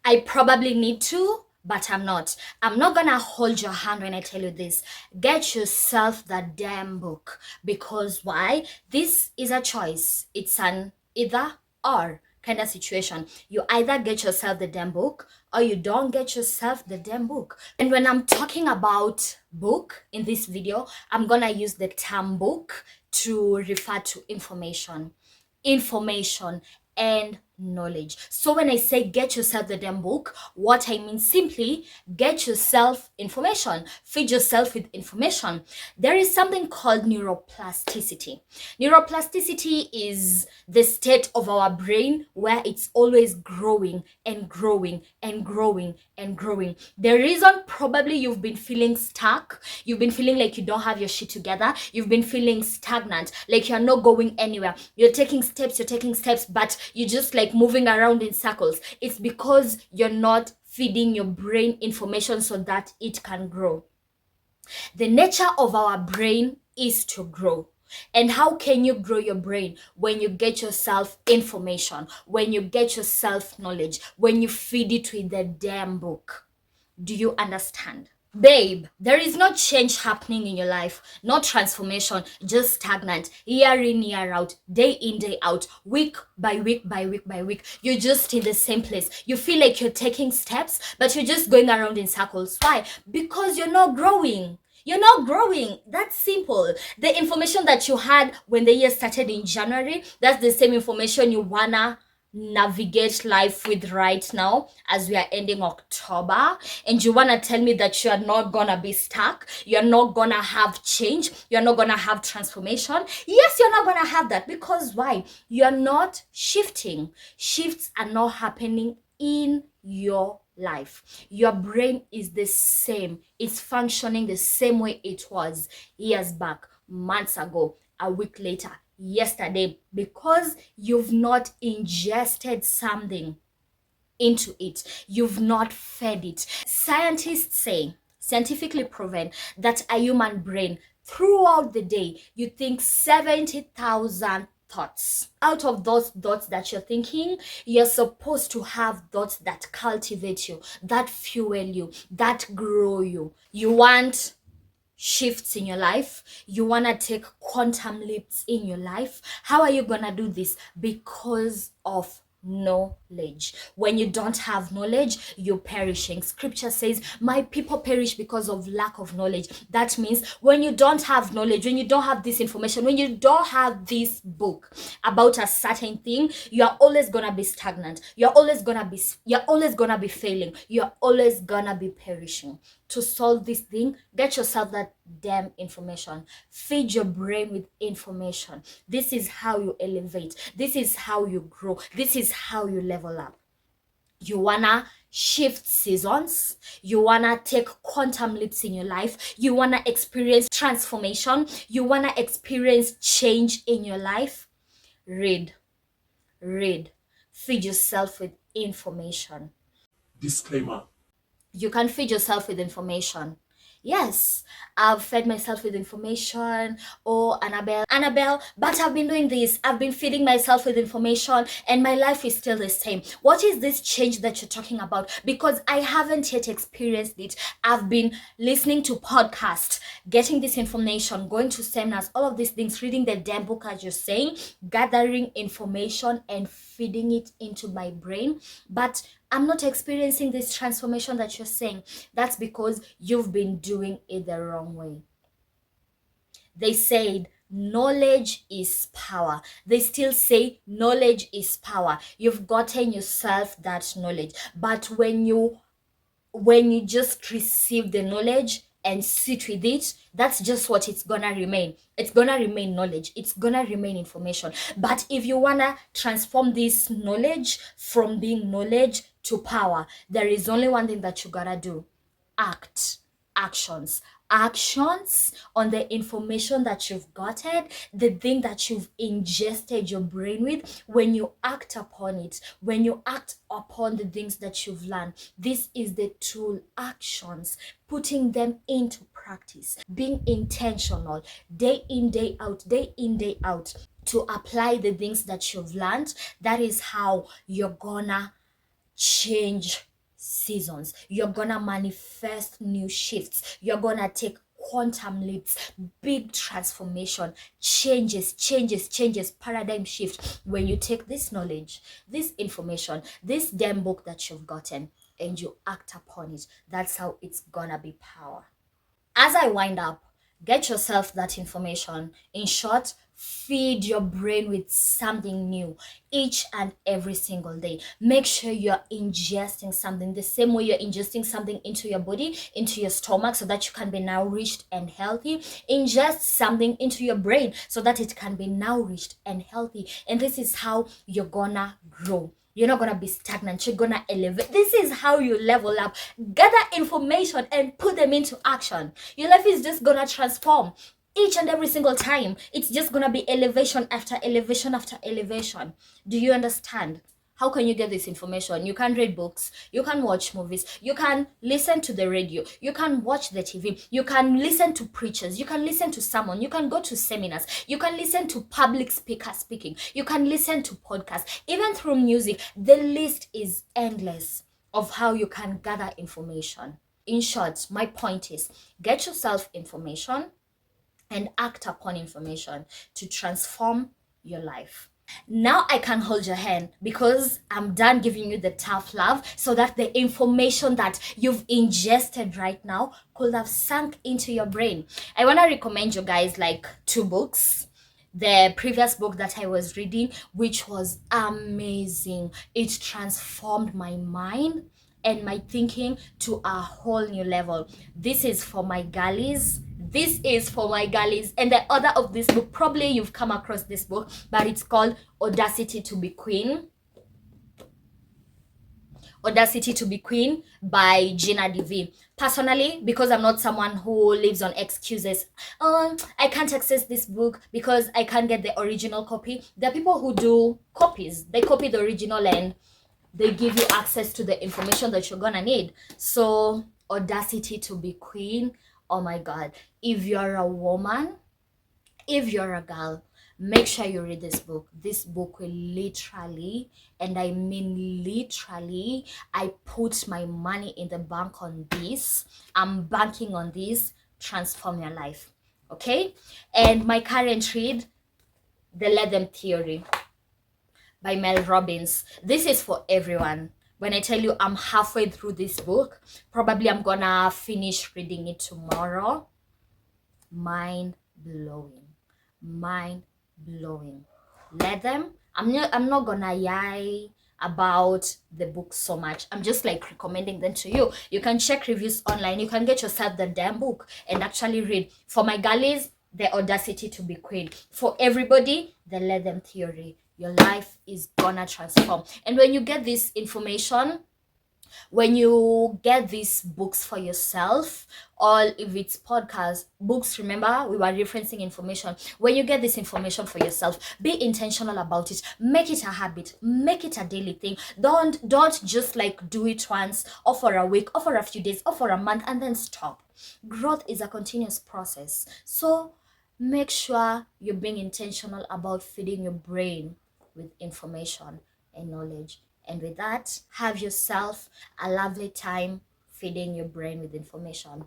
I probably need to, but I'm not. I'm not gonna hold your hand when I tell you this. Get yourself that damn book. Because why? This is a choice. It's an either or kind of situation. You either get yourself the damn book or you don't get yourself the damn book. And when I'm talking about book in this video, I'm gonna use the term book to refer to information and knowledge. So when I say get yourself the damn book, what I mean simply get yourself information, feed yourself with information. There is something called neuroplasticity. Neuroplasticity is the state of our brain where it's always growing and growing and growing and growing. The reason probably you've been feeling stuck, you've been feeling like you don't have your shit together, you've been feeling stagnant, like you're not going anywhere. You're taking steps, but you just like moving around in circles. It's because you're not feeding your brain information so that it can grow. The nature of our brain is to grow. And how can you grow your brain? When you get yourself information, when you get yourself knowledge, when you feed it with the damn book. Do you understand? Babe, there is no change happening in your life, no transformation, just stagnant, year in, year out, day in, day out, week by week by week by week. You're just in the same place. You feel like you're taking steps, but you're just going around in circles. Why? Because you're not growing. You're not growing. That's simple. The information that you had when the year started in January, that's the same information you wanna navigate life with right now as we are ending October. And you want to tell me that you are not gonna be stuck, you're not gonna have change, you're not gonna have transformation? Yes, you're not gonna have that. Because why? You're not shifting. Shifts are not happening in your life. Your brain is the same. It's functioning the same way it was years back, months ago, a week later, yesterday, because you've not ingested something into it. You've not fed it. Scientists say, scientifically proven, that a human brain throughout the day, you think 70,000 thoughts. Out of those thoughts that you're thinking, you're supposed to have thoughts that cultivate you, that fuel you, that grow you. You want shifts in your life, you want to take quantum leaps in your life. How are you gonna do this? Because of knowledge. When you don't have knowledge, you're perishing. Scripture says, my people perish because of lack of knowledge. That means when you don't have knowledge, when you don't have this information, when you don't have this book about a certain thing, you're always gonna be stagnant. You're always gonna be failing. You're always gonna be perishing. To solve this thing, get yourself that damn information. Feed your brain with information. This is how you elevate. This is how you grow. This is how you level up. You wanna shift seasons. You wanna take quantum leaps in your life. You wanna experience transformation. You wanna experience change in your life. Read. Feed yourself with information. Disclaimer. You can feed yourself with information. Yes, I've fed myself with information. Oh, Annabell, but I've been doing this. I've been feeding myself with information and my life is still the same. What is this change that you're talking about? Because I haven't yet experienced it. I've been listening to podcasts, getting this information, going to seminars, all of these things, reading the damn book as you're saying, gathering information and feeding it into my brain. But I'm not experiencing this transformation that you're saying. That's because you've been doing it the wrong way. They said knowledge is power. They still say knowledge is power. You've gotten yourself that knowledge. But when you just receive the knowledge and sit with it, that's just what it's gonna remain. It's gonna remain knowledge. It's gonna remain information. But if you wanna transform this knowledge from being knowledge to power, there is only one thing that you gotta do. Actions on the information that you've gotten, the thing that you've ingested your brain with. When you act upon it, when you act upon the things that you've learned, this is the tool. Actions, putting them into practice, being intentional, day in, day out, to apply the things that you've learned. That is how you're gonna change seasons. You're gonna manifest new shifts. You're gonna take quantum leaps, big transformation, changes, paradigm shift when you take this knowledge, this information, this damn book that you've gotten, and you act upon it. That's how it's gonna be power. As I wind up, get yourself that information. In short, feed your brain with something new each and every single day. Make sure you're ingesting something the same way you're ingesting something into your body, into your stomach, so that you can be nourished and healthy. Ingest something into your brain so that it can be nourished and healthy. And this is how you're gonna grow. You're not gonna be stagnant. You're gonna elevate. This is how you level up. Gather information and put them into action. Your life is just gonna transform each and every single time. It's just gonna be elevation after elevation after elevation. Do you understand? How can you get this information? You can read books, you can watch movies, you can listen to the radio, you can watch the TV, you can listen to preachers, you can listen to someone, you can go to seminars, you can listen to public speakers speaking, you can listen to podcasts, even through music. The list is endless of how you can gather information. In short, my point is get yourself information and act upon information to transform your life. Now I can hold your hand because I'm done giving you the tough love, so that the information that you've ingested right now could have sunk into your brain. I want to recommend you guys like 2 books. The previous book that I was reading, which was amazing. It transformed my mind and my thinking to a whole new level. This is for my girlies. This is for my girlies. And the author of this book, probably you've come across this book, but it's called Audacity to be Queen. Audacity to be Queen by Gina DV. Personally, because I'm not someone who lives on excuses, I can't access this book because I can't get the original copy. There are people who do copies. They copy the original and they give you access to the information that you're gonna need. So Audacity to be Queen, oh my god. If you're a woman, if you're a girl, make sure you read this book. This book will literally, and I mean literally, I put my money in the bank on this. I'm banking on this. Transform your life. Okay? And my current read, The Let Them Theory by Mel Robbins. This is for everyone. When I tell you I'm halfway through this book, probably I'm gonna finish reading it tomorrow. Mind blowing. Mind blowing. Let them. I'm not gonna yai about the book so much. I'm just like recommending them to you. You can check reviews online. You can get yourself the damn book and actually read. For my girlies, The Audacity to be Queen. For everybody, The Let Them Theory. Your life is gonna transform. And when you get this information, when you get these books for yourself, or if it's podcast books, remember we were referencing information. When you get this information for yourself, be intentional about it. Make it a habit, make it a daily thing. Don't just like do it once or for a week or for a few days or for a month and then stop. Growth is a continuous process, so make sure you're being intentional about feeding your brain with information and knowledge. And with that, have yourself a lovely time feeding your brain with information.